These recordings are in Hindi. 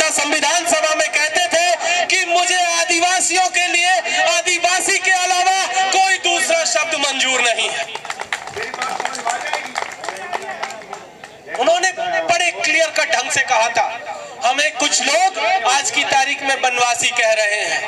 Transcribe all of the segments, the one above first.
महात्मा संविधान सभा में कहते थे कि मुझे आदिवासियों के लिए आदिवासी के अलावा कोई दूसरा शब्द मंजूर नहीं है। उन्होंने बड़े क्लियर कट ढंग से कहा था। हमें कुछ लोग आज की तारीख में बनवासी कह रहे हैं,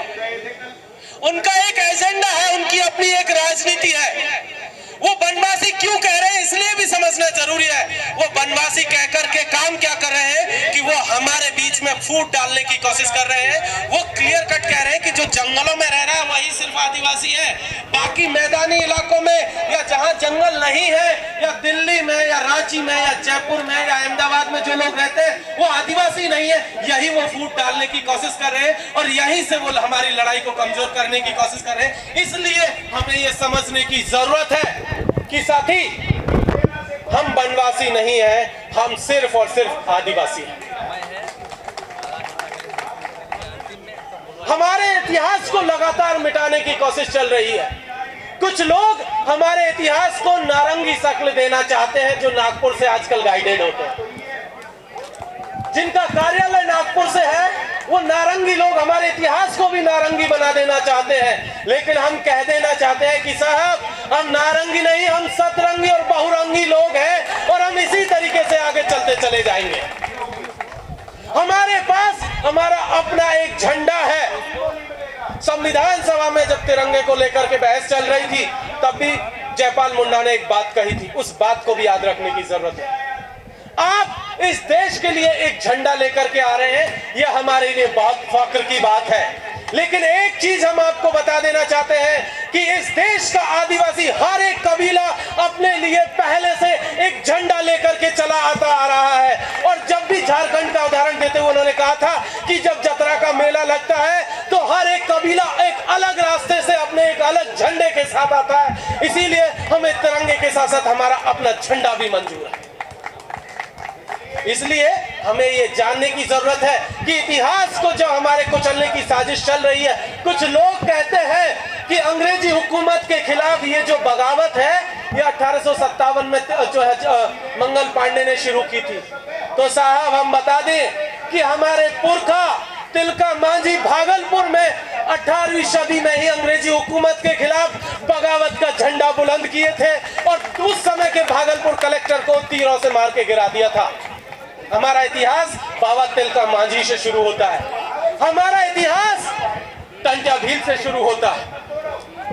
उनका एक एजेंडा है, उनकी अपनी एक राजनीति है। वो बनवासी क्यों कह रहे हैं इसलिए भी समझना जरूरी है। वो बनवासी कह करके काम क्या कर रहे हैं कि वो हमारे बीच में फूट डालने की कोशिश कर रहे हैं। वो क्लियर कट कह रहे हैं कि जो जंगलों में रह रहा है वही सिर्फ आदिवासी है, बाकी मैदानी इलाकों में या जहां जंगल नहीं है या दिल्ली में या रांची में या जयपुर में या अहमदाबाद में जो लोग रहते हैं वो आदिवासी नहीं है। यही वो फूट डालने की कोशिश कर रहे हैं और यहीं से वो हमारी लड़ाई को कमजोर करने की कोशिश कर रहे हैं। इसलिए हमें ये समझने की जरूरत है कि साथी, हम बनवासी नहीं हैं, हम सिर्फ और सिर्फ आदिवासी हैं। हमारे इतिहास को लगातार मिटाने की कोशिश चल रही है। कुछ लोग हमारे इतिहास को नारंगी शक्ल देना चाहते हैं, जो नागपुर से आजकल गाइडेड होते हैं। जिनका कार्यालय नागपुर से है वो नारंगी लोग हमारे इतिहास को भी नारंगी बना देना चाहते हैं। लेकिन हम कह देना चाहते हैं कि साहब, हम नारंगी नहीं, हम सतरंगी और बहुरंगी लोग हैं और हम इसी तरीके से आगे चलते चले जाएंगे। हमारे पास हमारा अपना एक झंडा है। संविधान सभा में जब तिरंगे को लेकर के बहस चल रही थी तब भी जयपाल मुंडा ने एक बात कही थी, उस बात को भी याद रखने की जरूरत है। आप इस देश के लिए एक झंडा लेकर के आ रहे हैं, यह हमारे लिए बहुत फख्र की बात है। लेकिन एक चीज हम आपको बता देना चाहते हैं कि इस देश का आदिवासी हर एक कबीला अपने लिए पहले से एक झंडा लेकर के चला आता आ रहा है। और जब भी झारखंड का उदाहरण देते हुए उन्होंने कहा था कि जब जतरा का मेला लगता है तो हर एक कबीला एक अलग रास्ते से अपने एक अलग झंडे के साथ आता है। इसीलिए हमें तिरंगे के साथ साथ हमारा अपना झंडा भी मंजूर है। इसलिए हमें ये जानने की जरूरत है कि इतिहास को जो हमारे कुचलने की साजिश चल रही है। कुछ लोग कहते हैं कि अंग्रेजी हुकूमत के खिलाफ ये जो बगावत है ये 1857 में जो है मंगल पांडे ने शुरू की थी। तो साहब, हम बता दें कि हमारे पुरखा तिलका मांझी भागलपुर में 18वीं सदी में ही अंग्रेजी हुकूमत के खिलाफ बगावत का झंडा बुलंद किए थे और उस समय के भागलपुर कलेक्टर को तीरों से मार के गिरा दिया था। हमारा इतिहास बाबा तिलका मांझी से शुरू होता है। हमारा इतिहास टंट्या भील से शुरू होता है।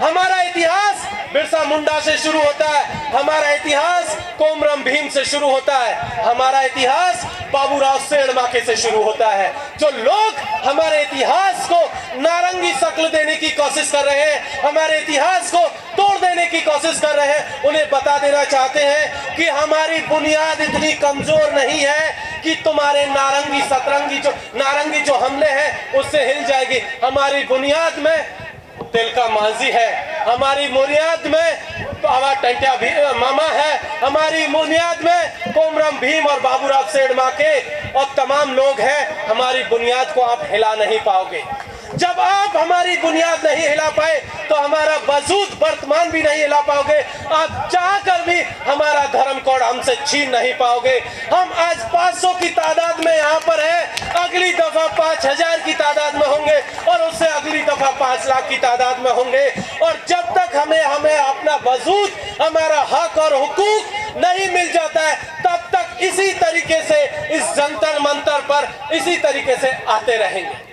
हमारा इतिहास बिरसा मुंडा से शुरू होता है। हमारा इतिहास कोमरम भीम से शुरू होता है। हमारा इतिहास बाबूराव सेठमाके से शुरू होता है। जो लोग हमारे इतिहास को नारंगी शक्ल देने की कोशिश कर रहे हैं, हमारे इतिहास को तोड़ देने की कोशिश कर रहे हैं, उन्हें बता देना चाहते हैं कि हमारी बुनियाद इतनी कमजोर नहीं है कि तुम्हारे नारंगी जो हमले हैं उससे हिल जाएगी। हमारी बुनियाद में तिलका मांझी है, हमारी बुनियाद में बाबा टंट्या मामा है, हमारी बुनियाद में कोमरम भीम और बाबूराव सेठमाके और तमाम लोग हैं। हमारी बुनियाद को आप हिला नहीं पाओगे। जब आप हमारी बुनियाद नहीं हिला पाए तो हमारा वजूद वर्तमान भी नहीं हिला पाओगे। आप चाहकर भी हमारा धर्म कोड हमसे छीन नहीं पाओगे। हम आज 500 की तादाद में यहाँ पर हैं, अगली दफा 5000 की तादाद में होंगे और उससे अगली दफा 5 लाख की तादाद में होंगे। और जब तक हमें अपना वजूद, हमारा हक और हुकूक नहीं मिल जाता है तब तक इसी तरीके से इस जंतर मंतर पर इसी तरीके से आते रहेंगे।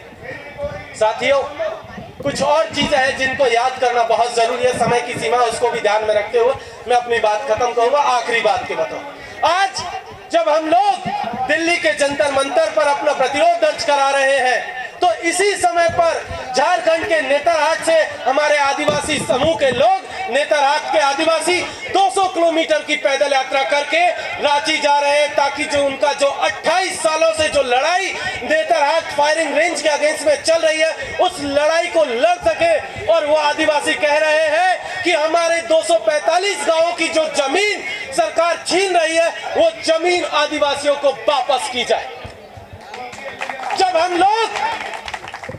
साथियों, कुछ और चीजें हैं जिनको याद करना बहुत जरूरी है। समय की सीमा उसको भी ध्यान में रखते हुए मैं अपनी बात खत्म करूंगा। आखिरी बात के बताऊं, आज जब हम लोग दिल्ली के जंतर मंतर पर अपना प्रतिरोध दर्ज करा रहे हैं तो इसी समय पर झारखंड के नेतरहाट से हमारे आदिवासी समूह के लोग, नेतरहाट के आदिवासी 200 किलोमीटर की पैदल यात्रा करके रांची जा रहे हैं ताकि जो उनका जो 28 सालों से जो लड़ाई नेतरहाट फायरिंग रेंज के अगेंस्ट में चल रही है उस लड़ाई को लड़ सके। और वो आदिवासी कह रहे हैं कि हमारे 245 गांवों की जो जमीन सरकार छीन रही है वो जमीन आदिवासियों को वापस की जाए। जब हम लोग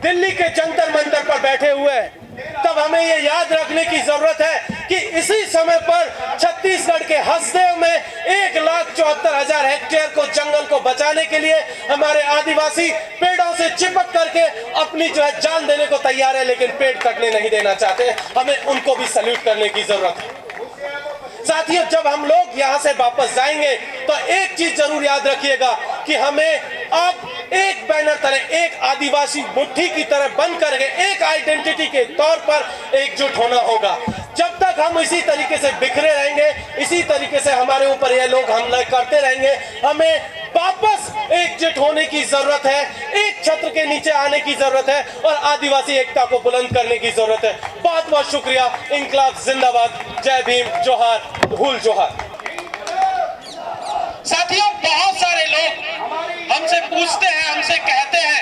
दिल्ली के जंतर मंतर पर बैठे हुए हैं तब हमें ये याद रखने की जरूरत है कि इसी समय पर छत्तीसगढ़ के हसदेव में 1,74,000 हेक्टेयर को जंगल को बचाने के लिए हमारे आदिवासी पेड़ों से चिपक करके अपनी जो है जान देने को तैयार है, लेकिन पेड़ कटने नहीं देना चाहते। हमें उनको भी सल्यूट करने की जरूरत है। साथियों, जब हम लोग यहाँ से वापस जाएंगे तो एक चीज जरूर याद रखिएगा कि हमें अब एक बैनर तरह, एक आदिवासी मुट्ठी की तरह बन करके एक आइडेंटिटी के तौर पर एकजुट होना होगा। जब तक हम इसी तरीके से बिखरे रहेंगे, इसी तरीके से हमारे ऊपर ये लोग हमला करते रहेंगे, हमें वापस एकजुट होने की जरूरत है, एक छत्र के नीचे आने की जरूरत है और आदिवासी एकता को बुलंद करने की जरूरत है। बहुत बहुत शुक्रिया। इंकलाब जिंदाबाद। जय भीम। जोहार। हुल जोहार। साथियों, बहुत सारे लोग हमसे पूछते हैं, हमसे कहते हैं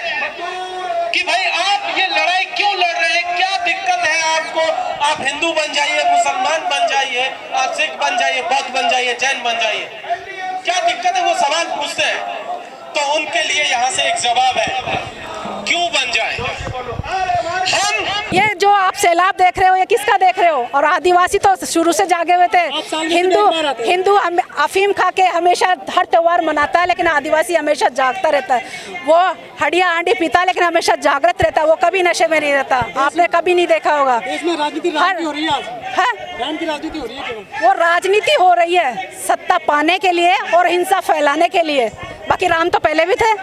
कि भाई आप ये लड़ाई क्यों लड़ रहे हैं, क्या दिक्कत है आपको? आप हिंदू बन जाइए, मुसलमान बन जाइए, आप सिख बन जाइए, बौद्ध बन जाइए, जैन बन जाइए, क्या दिक्कत है? वो सवाल पूछते हैं। तो उनके लिए यहाँ से एक जवाब है, क्यों बन जाए? हम ये जो आप सैलाब देख रहे हो, ये किसका देख रहे हो? और आदिवासी तो शुरू से जागे हुए थे। हिंदू अफीम खा के हमेशा हर त्योहार मनाता है, लेकिन आदिवासी हमेशा जागता रहता है। वो हड्डियां आंडी पीता है, लेकिन हमेशा जागृत रहता है। वो कभी नशे में नहीं रहता। आपने कभी नहीं देखा होगा। इसमें राजनीति हो रही है आज। है? राजनीति हो रही है। वो राजनीति हो रही है सत्ता पाने के लिए और हिंसा फैलाने के लिए। बाकी राम तो पहले भी थे।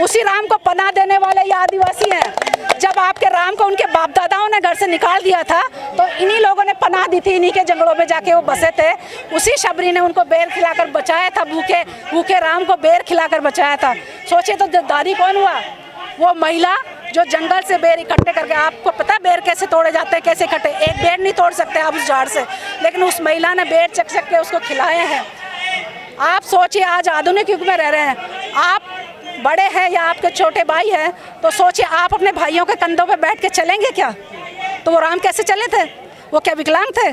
उसी राम को पनाह देने वाले ये आदिवासी हैं। जब आपके राम को उनके बाप दादाओं ने घर से निकाल दिया था, तो इन्हीं लोगों ने पनाह दी थी, इन्हीं के जंगलों में जाके वो बसे थे। उसी शबरी ने उनको बेर खिलाकर बचाया था, भूखे राम को बेर खिलाकर बचाया था। सोचिए तो दादी कौन हुआ? वो महिला जो जंगल से बेर इकट्ठे करके, आपको पता है बेर कैसे तोड़े जाते हैं, कैसे इकट्ठे? एक बेर नहीं तोड़ सकते आप उस झाड़ से, लेकिन उस महिला ने बेर चक के उसको खिलाए हैं। आप सोचिए, आज आधुनिक युग में रह रहे हैं, आप बड़े हैं या आपके छोटे भाई हैं, तो सोचिए आप अपने भाइयों के कंधों पे बैठ के चलेंगे क्या? तो वो राम कैसे चले थे? वो क्या विकलांग थे?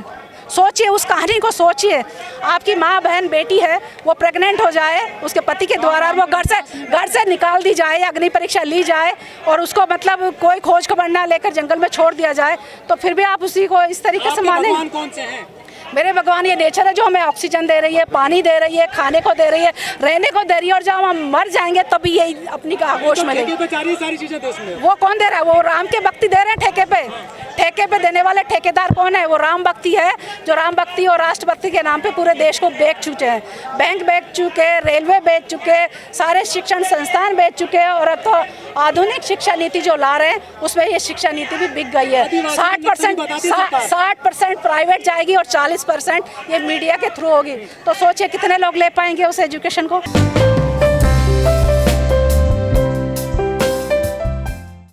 सोचिए, उस कहानी को सोचिए। आपकी माँ, बहन, बेटी है, वो प्रेग्नेंट हो जाए उसके पति के द्वारा, वो घर से निकाल दी जाए, अग्नि परीक्षा ली जाए और उसको मतलब कोई खोज खबर ना लेकर जंगल में छोड़ दिया जाए, तो फिर भी आप उसी को इस तरीके से माने? भगवान कौन से हैं? मेरे भगवान ये नेचर है जो हमें ऑक्सीजन दे रही है, पानी दे रही है, खाने को दे रही है, रहने को दे रही है, और जब हम मर जाएंगे तभी यही अपनी आगोश में सारी चीजें देश में। वो कौन दे रहा है? वो राम के भक्ति दे रहे हैं ठेके पे। ठेके पे देने वाले ठेकेदार कौन है? वो राम भक्ति है, जो राम भक्ति और राष्ट्रभक्ति के नाम पे पूरे देश को बेच चुके हैं। बैंक बेच चुके, रेलवे बेच चुके, सारे शिक्षण संस्थान बेच चुके, और अब तो आधुनिक शिक्षा नीति जो ला रहे हैं उसमें ये शिक्षा नीति भी बिक गई है। 60% प्राइवेट जाएगी और 40% ये मीडिया के थ्रू होगी। तो सोचिए कितने लोग ले पाएंगे उस एजुकेशन को।